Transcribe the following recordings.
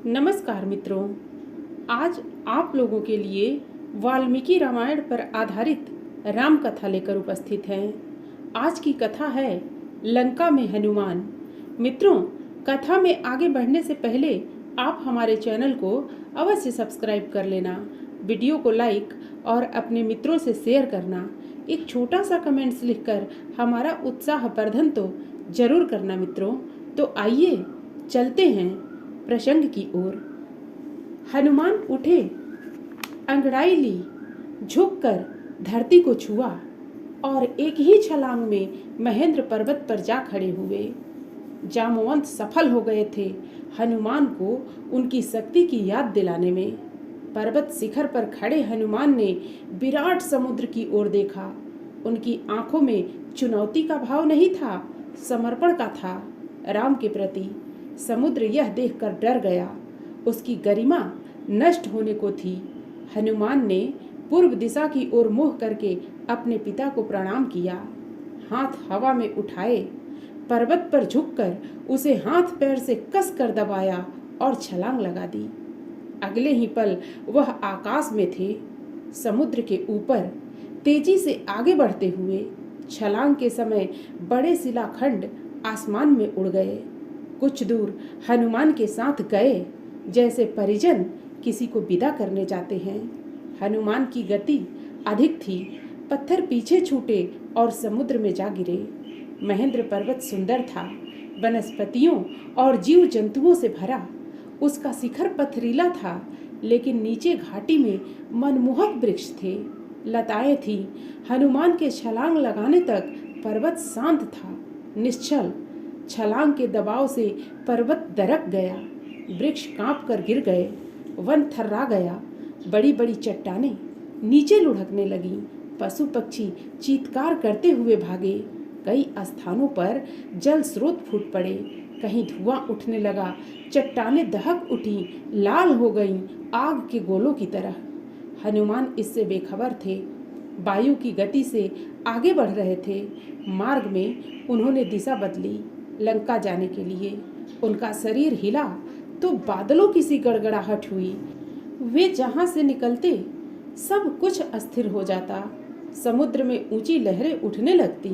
नमस्कार मित्रों, आज आप लोगों के लिए वाल्मीकि रामायण पर आधारित राम कथा लेकर उपस्थित हैं। आज की कथा है लंका में हनुमान। मित्रों, कथा में आगे बढ़ने से पहले आप हमारे चैनल को अवश्य सब्सक्राइब कर लेना, वीडियो को लाइक और अपने मित्रों से शेयर करना, एक छोटा सा कमेंट्स लिखकर हमारा उत्साह वर्धन तो जरूर करना मित्रों। तो आइए चलते हैं प्रसंग की ओर। हनुमान उठे, अंगड़ाई ली, झुककर धरती को छुआ और एक ही छलांग में महेंद्र पर्वत पर जा खड़े हुए। जामवंत सफल हो गए थे हनुमान को उनकी शक्ति की याद दिलाने में। पर्वत शिखर पर खड़े हनुमान ने विराट समुद्र की ओर देखा। उनकी आंखों में चुनौती का भाव नहीं था, समर्पण का था राम के प्रति। समुद्र यह देखकर डर गया, उसकी गरिमा नष्ट होने को थी। हनुमान ने पूर्व दिशा की ओर मुँह करके अपने पिता को प्रणाम किया। हाथ हवा में उठाए, पर्वत पर झुककर उसे हाथ पैर से कसकर दबाया और छलांग लगा दी। अगले ही पल वह आकाश में थे, समुद्र के ऊपर तेजी से आगे बढ़ते हुए। छलांग के समय बड़े शिलाखंड आसमान में उड़ गए। कुछ दूर हनुमान के साथ गए, जैसे परिजन किसी को विदा करने जाते हैं। हनुमान की गति अधिक थी, पत्थर पीछे छूटे और समुद्र में जा गिरे। महेंद्र पर्वत सुंदर था, वनस्पतियों और जीव जंतुओं से भरा। उसका शिखर पथरीला था, लेकिन नीचे घाटी में मनमोहक वृक्ष थे, लताएं थीं। हनुमान के छलांग लगाने तक पर्वत शांत था, निश्चल। छलांग के दबाव से पर्वत दरक गया, वृक्ष कांप कर गिर गए, वन थर्रा गया। बड़ी बड़ी चट्टानें नीचे लुढ़कने लगीं, पशु पक्षी चीत्कार करते हुए भागे। कई स्थानों पर जल स्रोत फूट पड़े, कहीं धुआं उठने लगा, चट्टानें दहक उठी, लाल हो गईं, आग के गोलों की तरह। हनुमान इससे बेखबर थे, वायु की गति से आगे बढ़ रहे थे। मार्ग में उन्होंने दिशा बदली, लंका जाने के लिए। उनका शरीर हिला तो बादलों की सी गड़गड़ाहट हुई। वे जहां से निकलते सब कुछ अस्थिर हो जाता। समुद्र में ऊंची लहरें उठने लगती,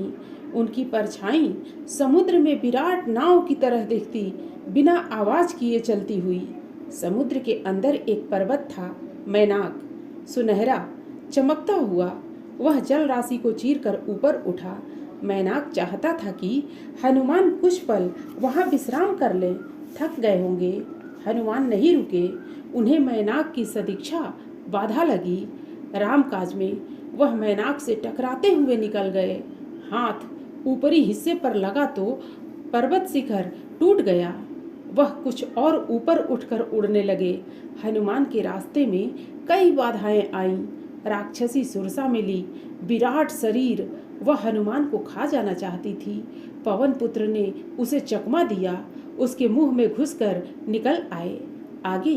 उनकी परछाई समुद्र में विराट नाव की तरह दिखती, बिना आवाज किए चलती हुई। समुद्र के अंदर एक पर्वत था, मैनाक, सुनहरा चमकता हुआ। वह जल राशि को चीरकर ऊपर उठा। मैनाक चाहता था कि हनुमान कुछ पल वहां विश्राम कर लें, थक गए होंगे। हनुमान नहीं रुके, उन्हें मैनाक की सदिच्छा बाधा लगी। रामकाज में वह मैनाक से टकराते हुए निकल गए। हाथ ऊपरी हिस्से पर लगा तो पर्वत शिखर टूट गया। वह कुछ और ऊपर उठकर उड़ने लगे। हनुमान के रास्ते में कई बाधाएं आईं। राक्षसी सुरसा मिली, विराट शरीर, वह हनुमान को खा जाना चाहती थी। पवन पुत्र ने उसे चकमा दिया, उसके मुंह में घुसकर निकल आए। आगे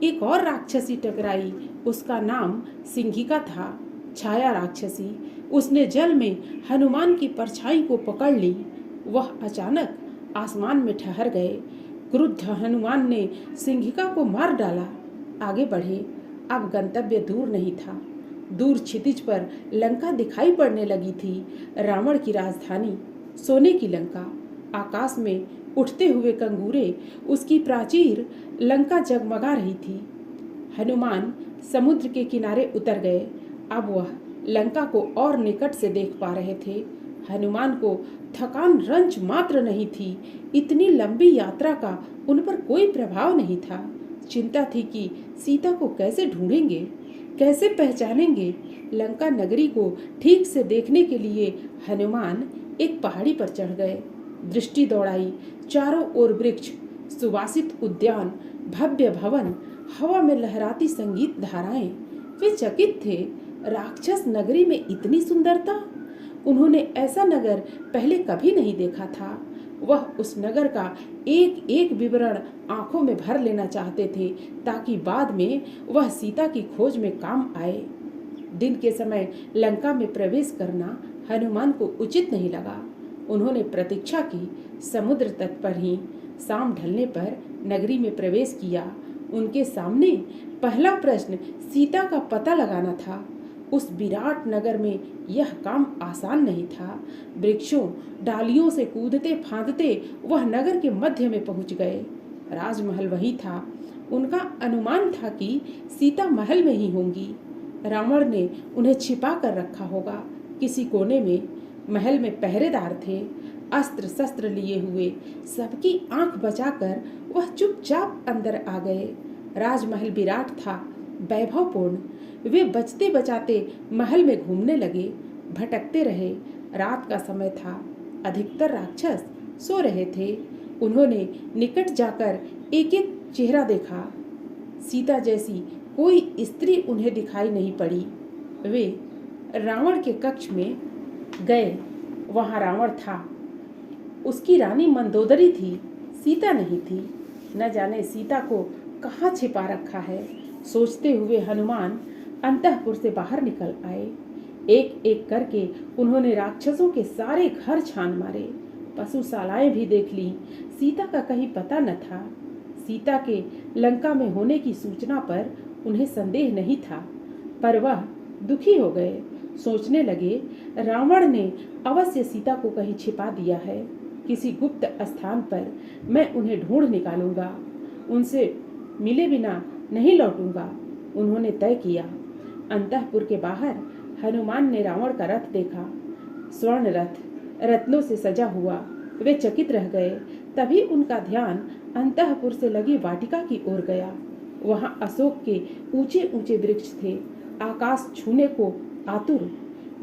एक और राक्षसी टकराई, उसका नाम सिंहिका था, छाया राक्षसी। उसने जल में हनुमान की परछाई को पकड़ ली। वह अचानक आसमान में ठहर गए। क्रुद्ध हनुमान ने सिंहिका को मार डाला। आगे बढ़े, अब गंतव्य दूर नहीं था। दूर क्षितिज पर लंका दिखाई पड़ने लगी थी, रावण की राजधानी, सोने की लंका। आकाश में उठते हुए कंगूरे, उसकी प्राचीर लंका जगमगा रही थी। हनुमान समुद्र के किनारे उतर गए। अब वह लंका को और निकट से देख पा रहे थे। हनुमान को थकान रंच मात्र नहीं थी। इतनी लंबी यात्रा का उन पर कोई प्रभाव नहीं था। चिंता थी कि सीता को कैसे ढूंढेंगे, कैसे पहचानेंगे। लंका नगरी को ठीक से देखने के लिए हनुमान एक पहाड़ी पर चढ़ गए। दृष्टि दौड़ाई, चारों ओर वृक्ष, सुवासित उद्यान, भव्य भवन, हवा में लहराती संगीत धाराएं। वे चकित थे, राक्षस नगरी में इतनी सुंदरता। उन्होंने ऐसा नगर पहले कभी नहीं देखा था। वह उस नगर का एक एक विवरण आंखों में भर लेना चाहते थे, ताकि बाद में वह सीता की खोज में काम आए। दिन के समय लंका में प्रवेश करना हनुमान को उचित नहीं लगा। उन्होंने प्रतीक्षा की, समुद्र तट पर ही शाम ढलने पर नगरी में प्रवेश किया उनके सामने पहला प्रश्न सीता का पता लगाना था। उस विराट नगर में यह काम आसान नहीं था। वृक्षों डालियों से कूदते फांदते वह नगर के मध्य में पहुंच गए। राजमहल वही था। उनका अनुमान था कि सीता महल में ही होंगी। रावण ने उन्हें छिपा कर रखा होगा किसी कोने में। महल में पहरेदार थे, अस्त्र शस्त्र लिए हुए। सबकी आंख बचाकर वह चुपचाप अंदर आ गए। राजमहल विराट था, वैभवपूर्ण। वे बचते बचाते महल में घूमने लगे, भटकते रहे। रात का समय था, अधिकतर राक्षस सो रहे थे। उन्होंने निकट जाकर एक एक चेहरा देखा। सीता जैसी कोई स्त्री उन्हें दिखाई नहीं पड़ी। वे रावण के कक्ष में गए। वहाँ रावण था। उसकी रानी मंदोदरी थी, सीता नहीं थी। न जाने सीता को कहाँ छिपा रखा है। सोचते हुए हनुमान अंतःपुर से बाहर निकल आए। एक एक करके उन्होंने राक्षसों के सारे घर छान मारे, पशुशालाएं भी देख ली। सीता का कहीं पता न था। सीता के लंका में होने की सूचना पर उन्हें संदेह नहीं था, पर वह दुखी हो गए। सोचने लगे, रावण ने अवश्य सीता को कहीं छिपा दिया है। किसी गुप्त स्थान पर मैं उन्हें ढूंढ निकालूंगा, उनसे मिले बिना नहीं लौटूंगा। उन्होंने तय किया। अंतःपुर के बाहर हनुमान ने रावण का रथ देखा, स्वर्ण रथ, रत्नों से सजा हुआ। वे चकित रह गए। तभी उनका ध्यान अंतःपुर से लगी वाटिका की ओर गया। वहाँ अशोक के ऊंचे ऊंचे वृक्ष थे, आकाश छूने को आतुर।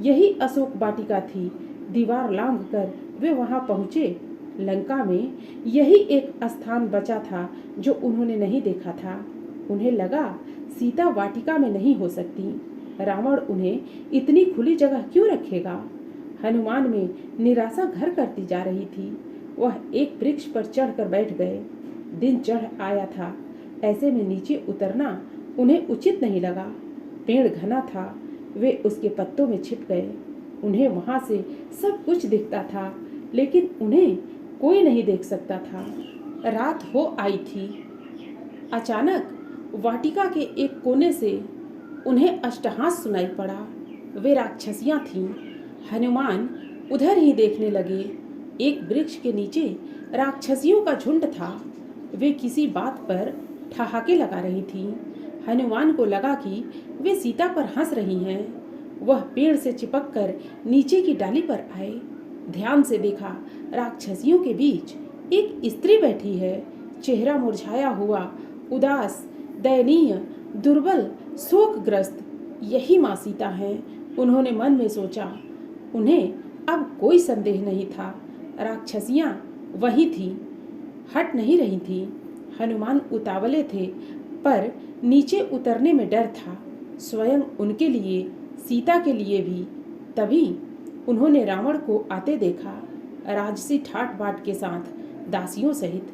यही अशोक वाटिका थी। दीवार लांघकर वे वहां पहुंचे। लंका में यही एक स्थान बचा था जो उन्होंने नहीं देखा था। उन्हें लगा सीता वाटिका में नहीं हो सकती। रावण उन्हें इतनी खुली जगह क्यों रखेगा। हनुमान में निराशा घर करती जा रही थी। वह एक वृक्ष पर चढ़कर बैठ गए। दिन चढ़ आया था, ऐसे में नीचे उतरना उन्हें उचित नहीं लगा। पेड़ घना था, वे उसके पत्तों में छिप गए। उन्हें वहां से सब कुछ दिखता था, लेकिन उन्हें कोई नहीं देख सकता था। रात हो आई थी। अचानक वाटिका के एक कोने से उन्हें अष्टहास सुनाई पड़ा। वे राक्षसियां थीं। हनुमान उधर ही देखने लगे। एक वृक्ष के नीचे राक्षसियों का झुंड था। वे किसी बात पर ठहाके लगा रही थीं। हनुमान को लगा कि वे सीता पर हंस रही हैं। वह पेड़ से चिपककर नीचे की डाली पर आए। ध्यान से देखा, राक्षसियों के बीच एक स्त्री बैठी है। चेहरा मुरझाया हुआ, उदास, दयनीय, दुर्बल, शोकग्रस्त। यही माँ सीता हैं। उन्होंने मन में सोचा। उन्हें अब कोई संदेह नहीं था। राक्षसियां वही थीं, हट नहीं रही थीं। हनुमान उतावले थे, पर नीचे उतरने में डर था, स्वयं उनके लिए, सीता के लिए भी। तभी उन्होंने रावण को आते देखा, राजसी ठाट बाट के साथ, दासियों सहित।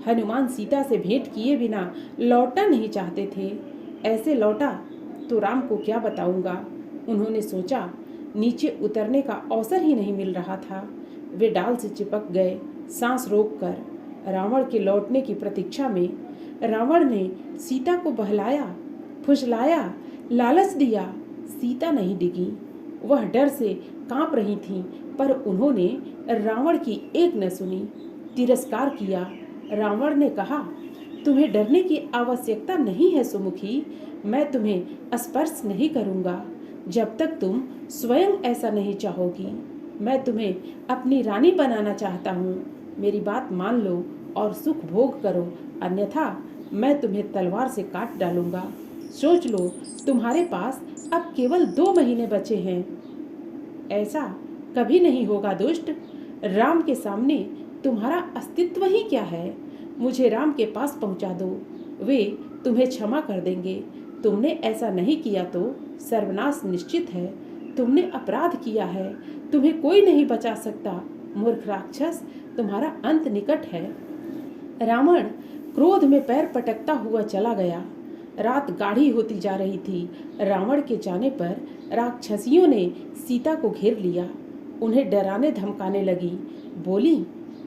हनुमान सीता से भेंट किए बिना लौटना नहीं चाहते थे। ऐसे लौटा तो राम को क्या बताऊंगा, उन्होंने सोचा। नीचे उतरने का अवसर ही नहीं मिल रहा था। वे डाल से चिपक गए, सांस रोककर, रावण के लौटने की प्रतीक्षा में। रावण ने सीता को बहलाया, फुसलाया, लालच दिया। सीता नहीं डिगी। वह डर से कांप रही थीं, पर उन्होंने रावण की एक न सुनी, तिरस्कार किया। रावण ने कहा, तुम्हें डरने की आवश्यकता नहीं है सुमुखी। मैं तुम्हें स्पर्श नहीं करूंगा जब तक तुम स्वयं ऐसा नहीं चाहोगी। मैं तुम्हें अपनी रानी बनाना चाहता हूँ। मेरी बात मान लो और सुख भोग करो, अन्यथा मैं तुम्हें तलवार से काट डालूंगा। सोच लो, तुम्हारे पास अब केवल 2 महीने बचे हैं। ऐसा कभी नहीं होगा दुष्ट। राम के सामने तुम्हारा अस्तित्व ही क्या है। मुझे राम के पास पहुंचा दो, वे तुम्हें क्षमा कर देंगे। तुमने ऐसा नहीं किया तो सर्वनाश निश्चित है। तुमने अपराध किया है, तुम्हें कोई नहीं बचा सकता। मूर्ख राक्षस, तुम्हारा अंत निकट है। रावण क्रोध में पैर पटकता हुआ चला गया। रात गाढ़ी होती जा रही थी। रावण के जाने पर राक्षसियों ने सीता को घेर लिया, उन्हें डराने धमकाने लगी। बोली,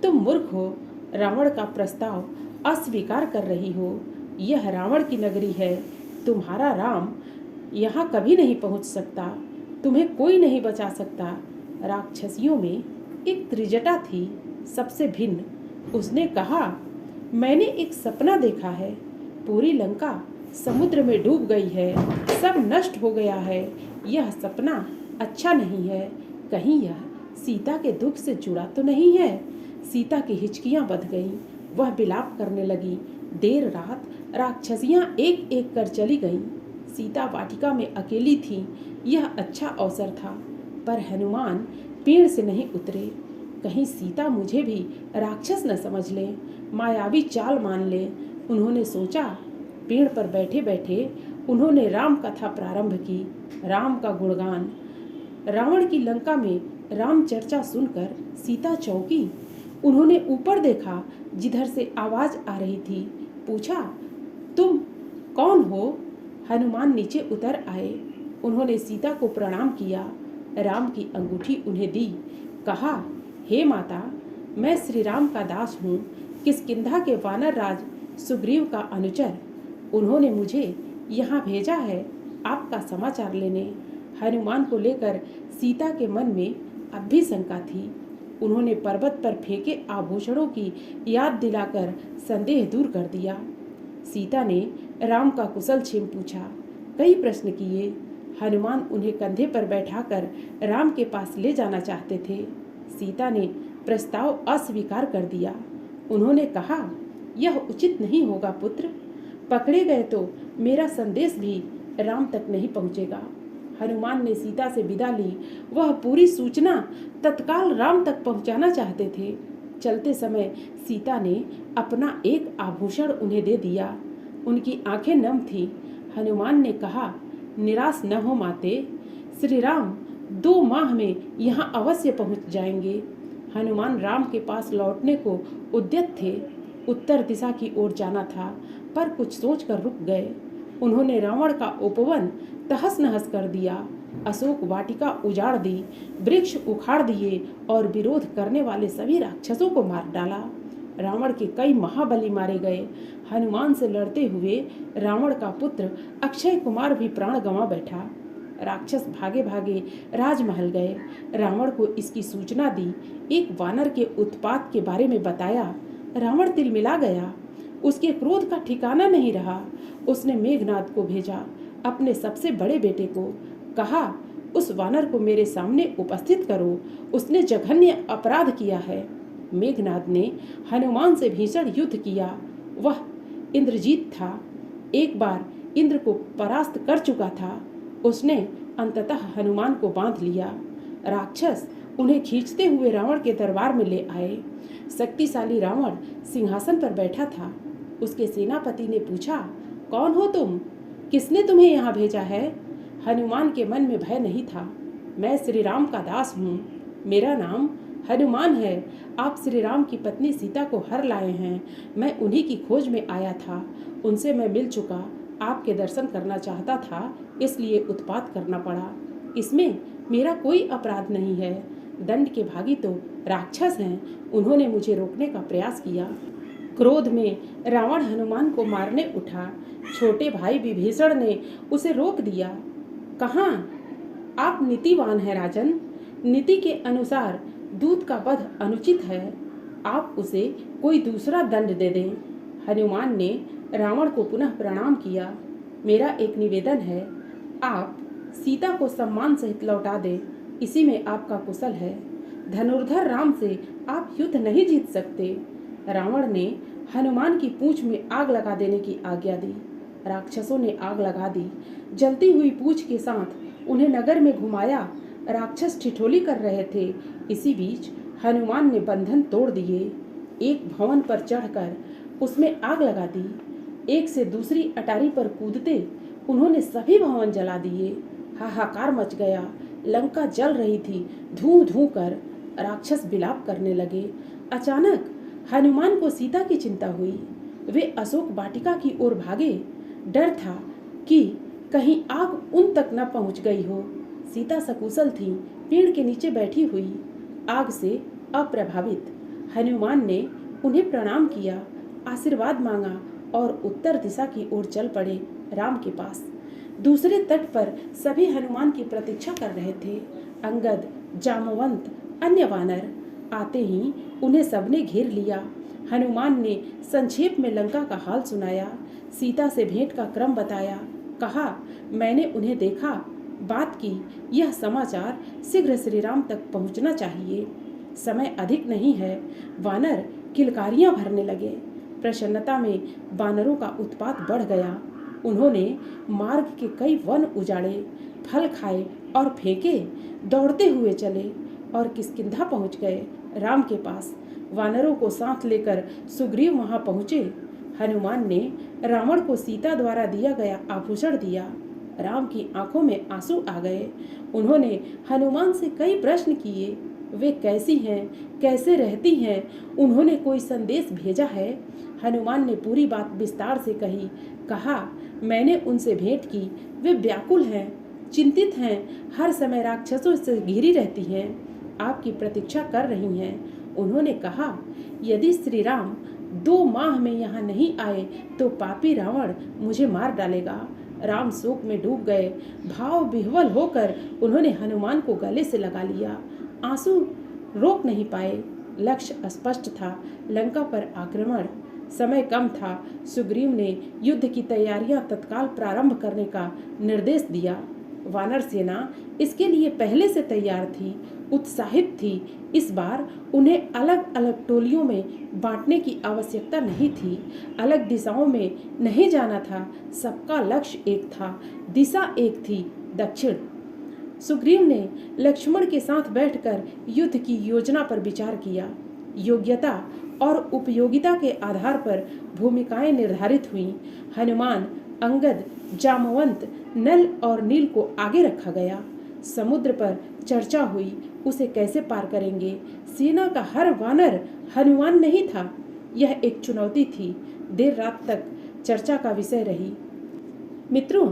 तुम मूर्ख हो, रावण का प्रस्ताव अस्वीकार कर रही हो। यह रावण की नगरी है। तुम्हारा राम यहाँ कभी नहीं पहुँच सकता। तुम्हें कोई नहीं बचा सकता। राक्षसियों में एक त्रिजटा थी, सबसे भिन्न। उसने कहा, मैंने एक सपना देखा है। पूरी लंका समुद्र में डूब गई है, सब नष्ट हो गया है। यह सपना अच्छा नहीं है। कहीं यह सीता के दुख से जुड़ा तो नहीं है। सीता की हिचकियां बंध गईं। वह विलाप करने लगी। देर रात राक्षसियां एक एक कर चली गईं। सीता वाटिका में अकेली थी। यह अच्छा अवसर था, पर हनुमान पेड़ से नहीं उतरे। कहीं सीता मुझे भी राक्षस न समझ ले, मायावी चाल मान ले। उन्होंने सोचा। पेड़ पर बैठे बैठे उन्होंने राम कथा प्रारंभ की, राम का गुणगान। रावण की लंका में राम चर्चा सुनकर सीता चौंकी। उन्होंने ऊपर देखा, जिधर से आवाज आ रही थी। पूछा, तुम कौन हो? हनुमान नीचे उतर आए। उन्होंने सीता को प्रणाम किया। राम की अंगूठी उन्हें दी। कहा, हे माता, मैं श्री राम का दास हूँ, किष्किंधा के वानर राज सुग्रीव का अनुचर। उन्होंने मुझे यहाँ भेजा है आपका समाचार लेने। हनुमान को लेकर सीता के मन में अब भी शंका थी। उन्होंने पर्वत पर फेंके आभूषणों की याद दिलाकर संदेह दूर कर दिया। सीता ने राम का कुशल क्षेम पूछा, कई प्रश्न किए। हनुमान उन्हें कंधे पर बैठाकर राम के पास ले जाना चाहते थे। सीता ने प्रस्ताव अस्वीकार कर दिया। उन्होंने कहा, यह उचित नहीं होगा पुत्र। पकड़े गए तो मेरा संदेश भी राम तक नहीं पहुंचेगा। हनुमान ने सीता से विदा ली। वह पूरी सूचना तत्काल राम तक पहुंचाना चाहते थे। चलते समय सीता ने अपना एक आभूषण उन्हें दे दिया। उनकी आंखें नम थीं। हनुमान ने कहा, निराश न हो माते, श्री राम 2 माह में यहाँ अवश्य पहुँच जाएंगे। हनुमान राम के पास लौटने को उद्यत थे। उत्तर दिशा की ओर जाना था, पर कुछ सोचकर रुक गए। उन्होंने रावण का उपवन तहस नहस कर दिया। अशोक वाटिका उजाड़ दी, वृक्ष उखाड़ दिए और विरोध करने वाले सभी राक्षसों को मार डाला। रावण के कई महाबली मारे गए। हनुमान से लड़ते हुए रावण का पुत्र अक्षय कुमार भी प्राण गंवा बैठा। राक्षस भागे भागे राजमहल गए। रावण को इसकी सूचना दी। एक वानर के उत्पात के बारे में बताया। रावण तिलमिला गया। उसके क्रोध का ठिकाना नहीं रहा। उसने मेघनाद को भेजा, अपने सबसे बड़े बेटे को। कहा, उस वानर को मेरे सामने उपस्थित करो, उसने जघन्य अपराध किया है। मेघनाद ने हनुमान से भीषण युद्ध किया। वह इंद्रजीत था, एक बार इंद्र को परास्त कर चुका था। उसने अंततः हनुमान को बांध लिया। राक्षस उन्हें खींचते हुए रावण के दरबार में ले आए। शक्तिशाली रावण सिंहासन पर बैठा था। उसके सेनापति ने पूछा, कौन हो तुम? किसने तुम्हें यहाँ भेजा है? हनुमान के मन में भय नहीं था। मैं श्री राम का दास हूँ, मेरा नाम हनुमान है। आप श्री राम की पत्नी सीता को हर लाए हैं। मैं उन्हीं की खोज में आया था। उनसे मैं मिल चुका। आपके दर्शन करना चाहता था, इसलिए उत्पात करना पड़ा। इसमें मेरा कोई अपराध नहीं है। दंड के भागी तो राक्षस हैं। उन्होंने मुझे रोकने का प्रयास किया। क्रोध में रावण हनुमान को मारने उठा। छोटे भाई विभीषण ने उसे रोक दिया। कहाँ? आप नीतिवान हैं राजन। नीति के अनुसार दूत का वध अनुचित है। आप उसे कोई दूसरा दंड दे दें। हनुमान ने रावण को पुनः प्रणाम किया। मेरा एक निवेदन है, आप सीता को सम्मान सहित लौटा दें। इसी में आपका कुशल है। धनुर्धर राम से आप युद्ध नहीं जीत सकते। रावण ने हनुमान की पूंछ में आग लगा देने की आज्ञा दी। राक्षसों ने आग लगा दी। जलती हुई पूंछ के साथ उन्हें नगर में घुमाया। राक्षस ठिठोली कर रहे थे। इसी बीच हनुमान ने बंधन तोड़ दिए। एक भवन पर चढ़कर उसमें आग लगा दी। एक से दूसरी अटारी पर कूदते उन्होंने सभी भवन जला दिए। हाहाकार मच गया। लंका जल रही थी। धूं धूं कर राक्षस विलाप करने लगे। अचानक हनुमान को सीता की चिंता हुई। वे अशोक वाटिका की ओर भागे। डर था कि कहीं आग उन तक न पहुंच गई हो। सीता सकुशल थी, पेड़ के नीचे बैठी हुई, आग से अप्रभावित। हनुमान ने उन्हें प्रणाम किया, आशीर्वाद मांगा और उत्तर दिशा की ओर चल पड़े राम के पास। दूसरे तट पर सभी हनुमान की प्रतीक्षा कर रहे थे। अंगद, जामवंत, अन्य वानर आते ही उन्हें सबने घेर लिया। हनुमान ने संक्षेप में लंका का हाल सुनाया, सीता से भेंट का क्रम बताया। कहा, मैंने उन्हें देखा, बात की, यह समाचार शीघ्र श्री राम तक पहुंचना चाहिए। समय अधिक नहीं है। वानर किलकारियां भरने लगे। प्रसन्नता में वानरों का उत्पात बढ़ गया। उन्होंने मार्ग के कई वन उजाड़े, फल खाए और फेंके, दौड़ते हुए चले और किष्किंधा पहुंच गए राम के पास। वानरों को साथ लेकर सुग्रीव वहां पहुंचे। हनुमान ने रावण को सीता द्वारा दिया गया आभूषण दिया। राम की आंखों में आंसू आ गए। उन्होंने हनुमान से कई प्रश्न किए। वे कैसी हैं, कैसे रहती हैं, उन्होंने कोई संदेश भेजा है? हनुमान ने पूरी बात विस्तार से कही। कहा, मैंने उनसे भेंट की, वे व्याकुल हैं, चिंतित हैं, हर समय राक्षसों से घिरी रहती हैं, आपकी प्रतीक्षा कर रही हैं। उन्होंने कहा, यदि श्री राम 2 माह में यहाँ नहीं आए तो पापी रावण मुझे मार डालेगा। राम शोक में डूब गए। भाव विह्वल होकर उन्होंने हनुमान को गले से लगा लिया। आंसू रोक नहीं पाए। लक्ष्य स्पष्ट था, लंका पर आक्रमण। समय कम था। सुग्रीव ने युद्ध की तैयारियां तत्काल प्रारंभ करने का निर्देश दिया। वानर सेना इसके लिए पहले से तैयार थी, उत्साहित थी। इस बार उन्हें अलग अलग टोलियों में बांटने की आवश्यकता नहीं थी, अलग दिशाओं में नहीं जाना था। सबका लक्ष्य एक था, दिशा एक थी, दक्षिण। सुग्रीव ने लक्ष्मण के साथ बैठकर युद्ध की योजना पर विचार किया। योग्यता और उपयोगिता के आधार पर भूमिकाएं निर्धारित हुईं। हनुमान, अंगद, जामवंत, नल और नील को आगे रखा गया। समुद्र पर चर्चा हुई, उसे कैसे पार करेंगे। सेना का हर वानर हनुमान नहीं था। यह एक चुनौती थी। देर रात तक चर्चा का विषय रही। मित्रों,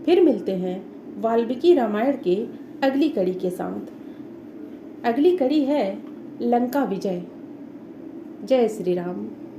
फिर मिलते हैं वाल्मीकि रामायण के अगली कड़ी के साथ। अगली कड़ी है लंका विजय। जय श्री राम।